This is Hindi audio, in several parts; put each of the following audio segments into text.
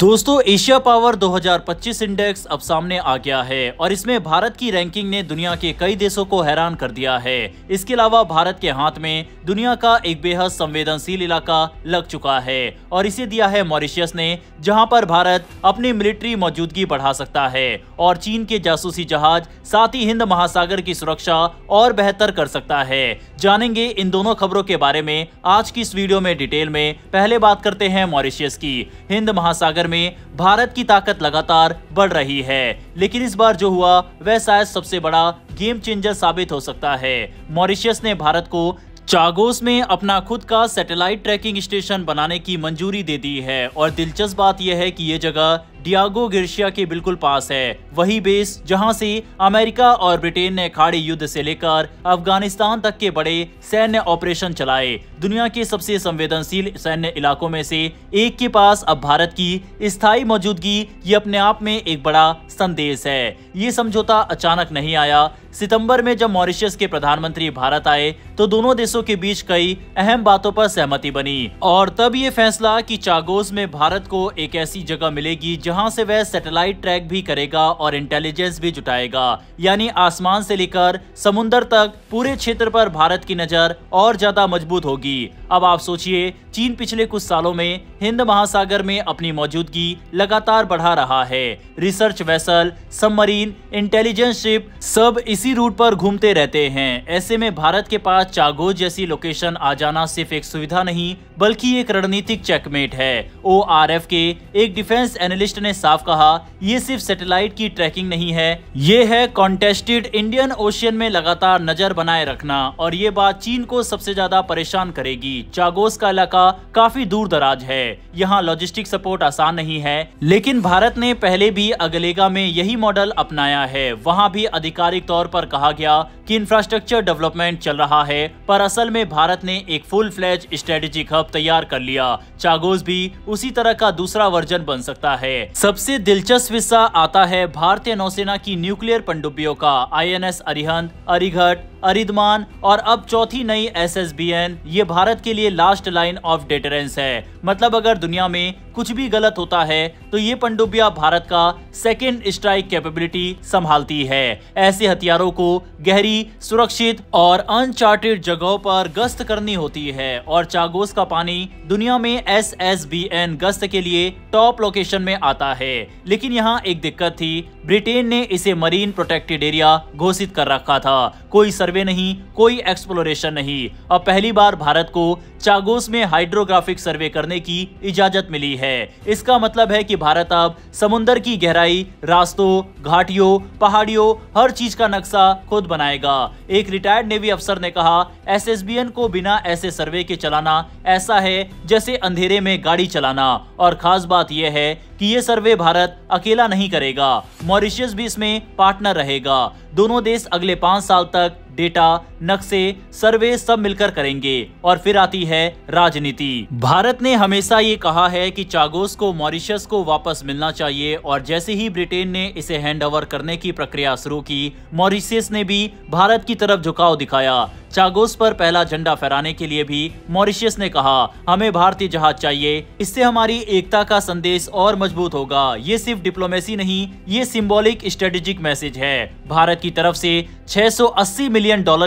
दोस्तों, एशिया पावर 2025 इंडेक्स अब सामने आ गया है और इसमें भारत की रैंकिंग ने दुनिया के कई देशों को हैरान कर दिया है। इसके अलावा भारत के हाथ में दुनिया का एक बेहद संवेदनशील इलाका लग चुका है और इसे दिया है मॉरिशस ने, जहां पर भारत अपनी मिलिट्री मौजूदगी बढ़ा सकता है और चीन के जासूसी जहाज साथ ही हिंद महासागर की सुरक्षा और बेहतर कर सकता है। जानेंगे इन दोनों खबरों के बारे में आज की इस वीडियो में डिटेल में। पहले बात करते हैं मॉरिशस की। हिंद महासागर में भारत की ताकत लगातार बढ़ रही है, लेकिन इस बार जो हुआ वह शायद सबसे बड़ा गेम चेंजर साबित हो सकता है। मॉरिशस ने भारत को चागोस में अपना खुद का सैटेलाइट ट्रैकिंग स्टेशन बनाने की मंजूरी दे दी है और दिलचस्प बात यह है कि यह जगह डियागो गार्सिया के बिल्कुल पास है, वही बेस जहां से अमेरिका और ब्रिटेन ने खाड़ी युद्ध से लेकर अफगानिस्तान तक के बड़े सैन्य ऑपरेशन चलाए। दुनिया के सबसे संवेदनशील सैन्य इलाकों में से एक के पास अब भारत की स्थायी मौजूदगी ये अपने आप में एक बड़ा संदेश है। ये समझौता अचानक नहीं आया। सितंबर में जब मॉरिशस के प्रधानमंत्री भारत आए तो दोनों देशों के बीच कई अहम बातों पर सहमति बनी और तब ये फैसला कि चागोस में भारत को एक ऐसी जगह मिलेगी जहां से वह सैटेलाइट ट्रैक भी करेगा और इंटेलिजेंस भी जुटाएगा, यानी आसमान से लेकर समुद्र तक पूरे क्षेत्र पर भारत की नजर और ज्यादा मजबूत होगी। अब आप सोचिए, चीन पिछले कुछ सालों में हिंद महासागर में अपनी मौजूदगी लगातार बढ़ा रहा है। Research vessel, submarine, intelligence ship सब इसी रूट पर घूमते रहते हैं। ऐसे में भारत के पास चागोस जैसी लोकेशन आ जाना सिर्फ एक सुविधा नहीं बल्कि एक रणनीतिक चेकमेट है। ORF के एक डिफेंस एनालिस्ट ने साफ कहा, ये सिर्फ सैटेलाइट की ट्रैकिंग नहीं है, ये है कॉन्टेस्टेड इंडियन ओशियन में लगातार नजर बनाए रखना और ये बात चीन को सबसे ज्यादा परेशान करेगी। चागोस का इलाका काफी दूर दराज है, यहाँ लॉजिस्टिक सपोर्ट आसान नहीं है, लेकिन भारत ने पहले भी अगलेगा में यही मॉडल अपनाया है। वहाँ भी आधिकारिक तौर पर कहा गया कि इंफ्रास्ट्रक्चर डेवलपमेंट चल रहा है, पर असल में भारत ने एक फुल फ्लेज स्ट्रेटेजिक हब तैयार कर लिया। चागोस भी उसी तरह का दूसरा वर्जन बन सकता है। सबसे दिलचस्प हिस्सा आता है भारतीय नौसेना की न्यूक्लियर पनडुब्बियों का। INS अरिहंत, अरिघट, अरिदमान और अब चौथी नई SSBN ये भारत के लिए लास्ट लाइन ऑफ डिफेंस है। मतलब अगर दुनिया में कुछ भी गलत होता है तो ये पनडुब्बियां भारत का सेकेंड स्ट्राइक कैपेबिलिटी संभालती है। ऐसे हथियारों को गहरी, सुरक्षित और अनचार्टेड जगहों पर गश्त करनी होती है और चागोस का पानी दुनिया में SSBN गश्त के लिए टॉप लोकेशन में आता है। लेकिन यहाँ एक दिक्कत थी, ब्रिटेन ने इसे मरीन प्रोटेक्टेड एरिया घोषित कर रखा था। कोई सर्वे नहीं, कोई एक्सप्लोरेशन नहीं। अब पहली बार भारत को चागोस में हाइड्रोग्राफिक सर्वे करने की इजाजत मिली है। इसका मतलब है कि भारत अब समुद्र की गहराई, रास्तों, घाटियों, पहाड़ियों, हर चीज का नक्शा खुद बनाएगा। एक रिटायर्ड नेवी अफसर ने कहा, SSBN को बिना ऐसे सर्वे के चलाना ऐसा है जैसे अंधेरे में गाड़ी चलाना। और खास बात यह है कि ये सर्वे भारत अकेला नहीं करेगा, मॉरिशस भी इसमें पार्टनर रहेगा। दोनों देश अगले 5 साल तक डेटा, नक्शे, सर्वे सब मिलकर करेंगे। और फिर आती है राजनीति। भारत ने हमेशा ये कहा है कि चागोस को मॉरिशस को वापस मिलना चाहिए और जैसे ही ब्रिटेन ने इसे हैंडओवर करने की प्रक्रिया शुरू की, मॉरिशस ने भी भारत की तरफ झुकाव दिखाया। चागोस पर पहला झंडा फहराने के लिए भी मॉरिशस ने कहा, हमें भारतीय जहाज चाहिए, इससे हमारी एकता का संदेश और मजबूत होगा। ये सिर्फ डिप्लोमेसी नहीं, ये सिंबॉलिक स्ट्रेटेजिक मैसेज है। भारत की तरफ से $680 मिलियन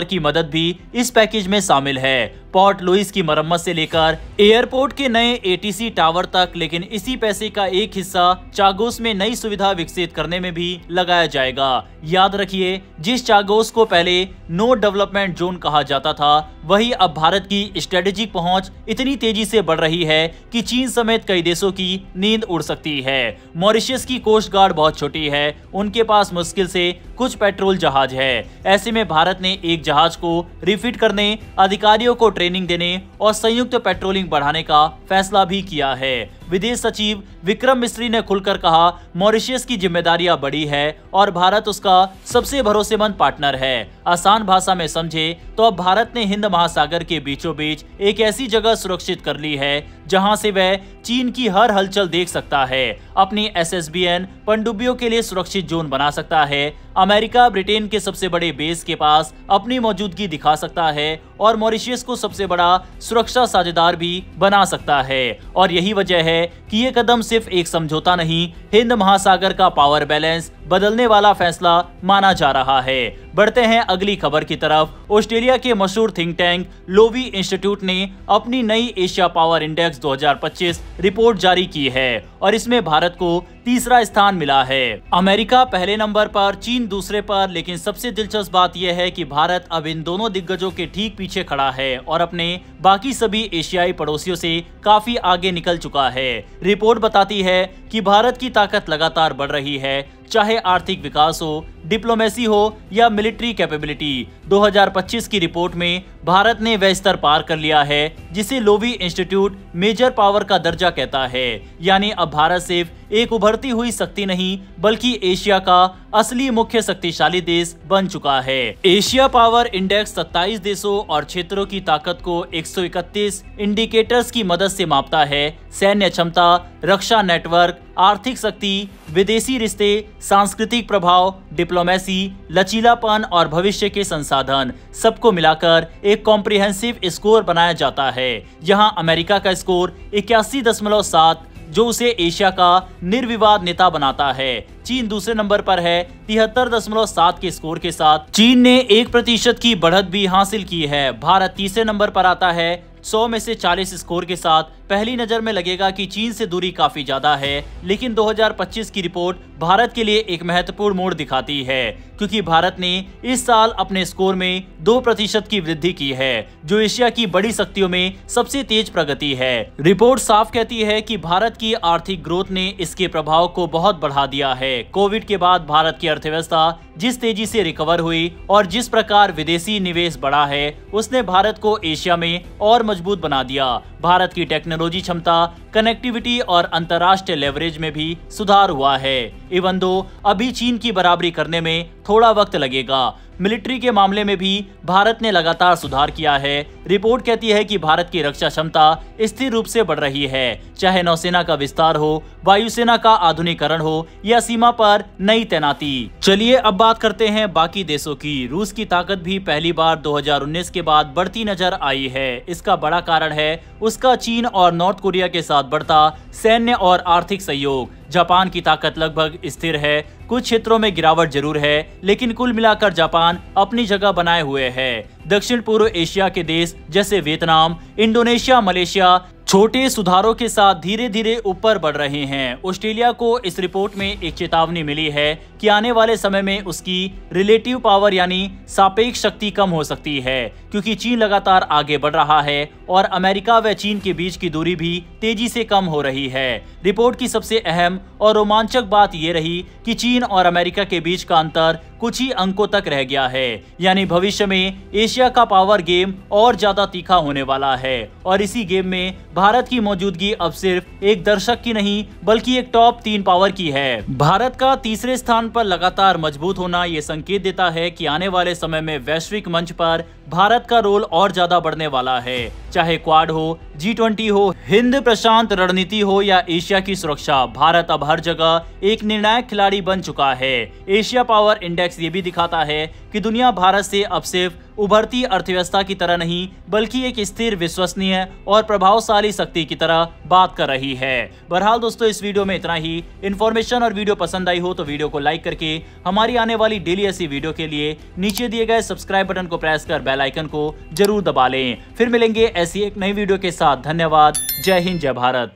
की मदद भी इस पैकेज में शामिल है। पोर्ट लुइस की मरम्मत से लेकर एयरपोर्ट के नए ATC टावर तक, लेकिन इसी पैसे का एक हिस्सा चागोस में नई सुविधा विकसित करने में भी लगाया जाएगा। याद रखिए, जिस चागोस को पहले नो डेवलपमेंट जोन कहा जाता था, वही अब भारत की स्ट्रेटेजिक पहुंच इतनी तेजी से बढ़ रही है कि चीन समेत कई देशों की नींद उड़ सकती है। मॉरिशस की कोस्ट गार्ड बहुत छोटी है, उनके पास मुश्किल से कुछ पेट्रोल जहाज है। ऐसे में भारत ने एक जहाज को रिफिट करने, अधिकारियों को ट्रेनिंग देने और संयुक्त पेट्रोलिंग बढ़ाने का फैसला भी किया है। विदेश सचिव विक्रम मिस्री ने खुलकर कहा, मॉरिशस की जिम्मेदारियां बड़ी है और भारत उसका सबसे भरोसेमंद पार्टनर है। आसान भाषा में समझे तो अब भारत ने हिंद महासागर के बीचों बीच एक ऐसी जगह सुरक्षित कर ली है जहां से वह चीन की हर हलचल देख सकता है, अपनी SSBN पनडुब्बियों के लिए सुरक्षित जोन बना सकता है, अमेरिका ब्रिटेन के सबसे बड़े बेस के पास अपनी मौजूदगी दिखा सकता है और मॉरिशस को सबसे बड़ा सुरक्षा साझेदार भी बना सकता है। और यही वजह है है कि ये कदम सिर्फ एक समझौता नहीं, हिंद महासागर का पावर बैलेंस बदलने वाला फैसला माना जा रहा है। बढ़ते हैं अगली खबर की तरफ। ऑस्ट्रेलिया के मशहूर थिंक टैंक लोवी इंस्टीट्यूट ने अपनी नई एशिया पावर इंडेक्स 2025 रिपोर्ट जारी की है और इसमें भारत को तीसरा स्थान मिला है। अमेरिका पहले नंबर पर, चीन दूसरे पर, लेकिन सबसे दिलचस्प बात यह है कि भारत अब इन दोनों दिग्गजों के ठीक पीछे खड़ा है और अपने बाकी सभी एशियाई पड़ोसियों से काफी आगे निकल चुका है। रिपोर्ट बताती है कि भारत की ताकत लगातार बढ़ रही है, चाहे आर्थिक विकास हो, डिप्लोमेसी हो या मिलिट्री कैपेबिलिटी। 2025 की रिपोर्ट में भारत ने वह स्तर पार कर लिया है जिसे लोवी इंस्टीट्यूट मेजर पावर का दर्जा कहता है। यानी अब भारत सिर्फ एक उभरती हुई शक्ति नहीं बल्कि एशिया का असली मुख्य शक्तिशाली देश बन चुका है। एशिया पावर इंडेक्स 27 देशों और क्षेत्रों की ताकत को 131 इंडिकेटर्स की मदद से मापता है। सैन्य क्षमता, रक्षा नेटवर्क, आर्थिक शक्ति, विदेशी रिश्ते, सांस्कृतिक प्रभाव, डिप्लोमेसी, लचीलापन और भविष्य के संसाधन, सबको मिलाकर एक कॉम्प्रिहेंसिव स्कोर बनाया जाता है। यहां अमेरिका का स्कोर 81.7 जो उसे एशिया का निर्विवाद नेता बनाता है। चीन दूसरे नंबर पर है 73.7 के स्कोर के साथ। चीन ने 1% की बढ़त भी हासिल की है। भारत तीसरे नंबर पर आता है 100 में से 40 स्कोर के साथ। पहली नजर में लगेगा कि चीन से दूरी काफी ज्यादा है, लेकिन 2025 की रिपोर्ट भारत के लिए एक महत्वपूर्ण मोड़ दिखाती है क्योंकि भारत ने इस साल अपने स्कोर में 2% की वृद्धि की है, जो एशिया की बड़ी शक्तियों में सबसे तेज प्रगति है। रिपोर्ट साफ कहती है कि भारत की आर्थिक ग्रोथ ने इसके प्रभाव को बहुत बढ़ा दिया है। कोविड के बाद भारत की अर्थव्यवस्था जिस तेजी से रिकवर हुई और जिस प्रकार विदेशी निवेश बढ़ा है, उसने भारत को एशिया में और मजबूत बना दिया। भारत की टेक्नोलॉजी क्षमता, कनेक्टिविटी और अंतर्राष्ट्रीय लेवरेज में भी सुधार हुआ है। इवन दो अभी चीन की बराबरी करने में थोड़ा वक्त लगेगा। मिलिट्री के मामले में भी भारत ने लगातार सुधार किया है। रिपोर्ट कहती है कि भारत की रक्षा क्षमता स्थिर रूप से बढ़ रही है, चाहे नौसेना का विस्तार हो, वायुसेना का आधुनिकीकरण हो या सीमा पर नई तैनाती। चलिए अब बात करते हैं बाकी देशों की। रूस की ताकत भी पहली बार 2019 के बाद बढ़ती नजर आई है। इसका बड़ा कारण है उसका चीन और नॉर्थ कोरिया के साथ बढ़ता सैन्य और आर्थिक सहयोग। जापान की ताकत लगभग स्थिर है, कुछ क्षेत्रों में गिरावट जरूर है, लेकिन कुल मिलाकर जापान अपनी जगह बनाए हुए है। दक्षिण पूर्व एशिया के देश जैसे वियतनाम, इंडोनेशिया, मलेशिया छोटे सुधारों के साथ धीरे धीरे ऊपर बढ़ रहे हैं। ऑस्ट्रेलिया को इस रिपोर्ट में एक चेतावनी मिली है कि आने वाले समय में उसकी रिलेटिव पावर यानी सापेक्ष शक्ति कम हो सकती है क्योंकि चीन लगातार आगे बढ़ रहा है और अमेरिका व चीन के बीच की दूरी भी तेजी से कम हो रही है। रिपोर्ट की सबसे अहम और रोमांचक बात यह रही कि चीन और अमेरिका के बीच का अंतर कुछ ही अंकों तक रह गया है। यानी भविष्य में एशिया का पावर गेम और ज्यादा तीखा होने वाला है और इसी गेम में भारत की मौजूदगी अब सिर्फ एक दर्शक की नहीं बल्कि एक टॉप 3 पावर की है। भारत का तीसरे स्थान पर लगातार मजबूत होना ये संकेत देता है कि आने वाले समय में वैश्विक मंच पर भारत का रोल और ज्यादा बढ़ने वाला है। चाहे क्वाड हो, G20 हो, हिंद प्रशांत रणनीति हो या एशिया की सुरक्षा, भारत अब हर जगह एक निर्णायक खिलाड़ी बन चुका है। एशिया पावर इंडेक्स ये भी दिखाता है कि दुनिया भारत से अब सिर्फ उभरती अर्थव्यवस्था की तरह नहीं बल्कि एक स्थिर, विश्वसनीय और प्रभावशाली शक्ति की तरह बात कर रही है। बहरहाल दोस्तों, इस वीडियो में इतना ही। इन्फॉर्मेशन और वीडियो पसंद आई हो तो वीडियो को लाइक करके हमारी आने वाली डेली ऐसी वीडियो के लिए नीचे दिए गए सब्सक्राइब बटन को प्रेस कर बेल आइकन को जरूर दबा लें। फिर मिलेंगे ऐसी एक नई वीडियो के साथ। धन्यवाद। जय हिंद, जय भारत।